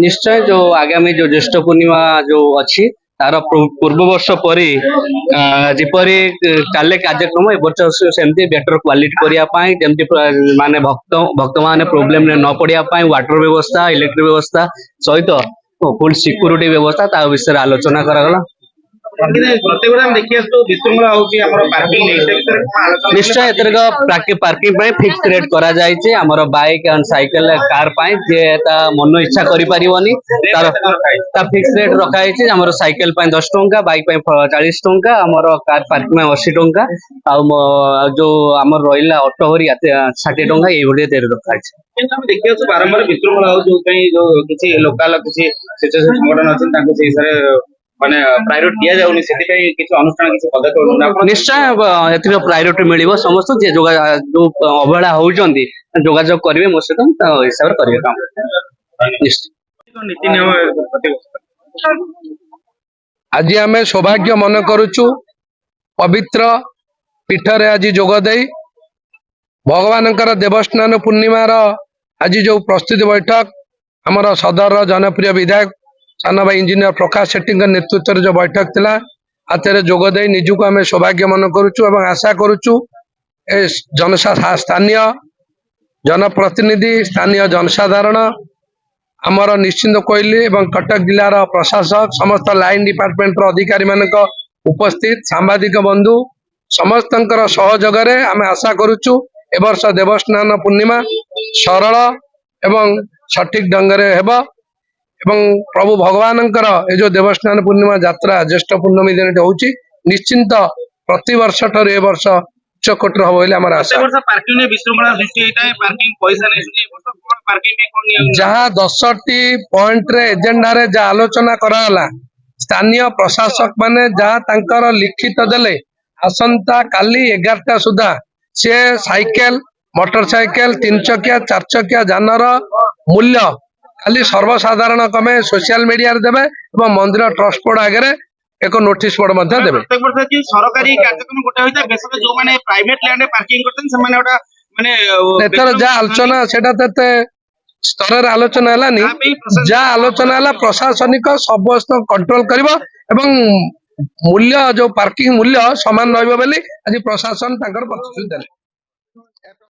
निश्चय जो आगामी जो ज्येष्ठ पूर्णिमा जो अच्छी तार पूर्व वर्ष परी जिपरी चाले कार्यक्रम ए वर्ष सेमती बेटर क्वालिटी करने जमती माने भक्त माने प्रोब्लेम न पड़िया वाटर व्यवस्था इलेक्ट्रिक व्यवस्था सहित फुल सिक्यूरिटी व्यवस्था ता विषय आलोचना करागला। निश्चय एथरक पार्किंग फिक्स रेट करा जायछि हमर बाइक एंड साइकिल कार पाई जे ता मन इच्छा करि परिबनी तार ता फिक्स रेट रखा है हमर साइकिल पाई 10 टंका बाइक पाई 40 टंका हमर कार पार्किंग में 80 टंका आ जो हमर रोइला ऑटो हरी 60 टंका ए भले तेरे रखा है। हम देखियो तो बारंबार विश्रमण हो जो कहीं जो किसी लोकल किसी सिचुएशन संगठन अछि ताको से हिसाब रे माने प्रायोरिटी दिया जाउनी सेति पई किछि अनुष्ठान किछि पदक्षेप निश्चय एथिरो प्रायोरिटी मिलिबो समस्त जे जो अवहेला होउचंदी जोगाजोग करिवे मो सहित हिसाब रे करिवे काम निश्चय नीति नियम। आज आम सौभाग्य मन करुचु पवित्र पीठरे आज जोगदे भगवान देवस्नान पूर्णिमार आज जो प्रस्तुति बैठक आमर सदर जनप्रिय विधायक सान भाई इंजीनियर प्रकाश शेट्टी नेतृत्व जो बैठक थिला आते जोगदे निजुक आम सौभाग्य मन करुचु एवं आशा करुचु स्थानीय जनप्रतिनिधि स्थानीय जनसाधारण आमर निश्चिंत कोइली एवं कटक जिलार प्रशासक समस्त लाइन डिपार्टमेंट अधिकारी मानक उपस्थित सांबादिक बंधु समस्त सहयोग आम आशा करुचु ए वर्ष देवस्नान पूर्णिमा सरल एवं सठिक ढंग से हेब एवं प्रभु भगवान ये जो देवस्नान पूर्णिमा यात्रा ज्येष्ठ पूर्णमी दिन होची निश्चिंत प्रति वर्ष ठार ए वर्ष उच्चकोटर हम बोली आमर आशा। जहाँ 10टी पॉइंट रे एजेंडा रे जा आलोचना कराला स्थानीय प्रशासक माने जहाँ तांकर लिखित देले आसंता काली 11टा सुधा से साइकेल मोटरसाइकेल 3 चकिया 4 चकिया जानर मूल्य खाली सर्वसाधारण कमे सोशल मीडिया रे देबे एवं मंदिर ट्रस्ट बोर्ड आगे एक नोटिस बोर्ड मध्य देबे। प्रत्येक वर्ष कि सरकारी कार्यक्रम गोटे होइता बेसक जो माने प्राइवेट लैंड पार्किंग करतन से माने ओटा माने एतर जा आलोचना सेटा तते स्तर रे आलोचना हलानी जा आलोचना हला प्रशासनिक समस्त कंट्रोल करिवो एवं मूल्य जो पार्किंग मूल्य समान रहइबो बोली आज प्रशासन ताकर प्रतिश्रुति देले।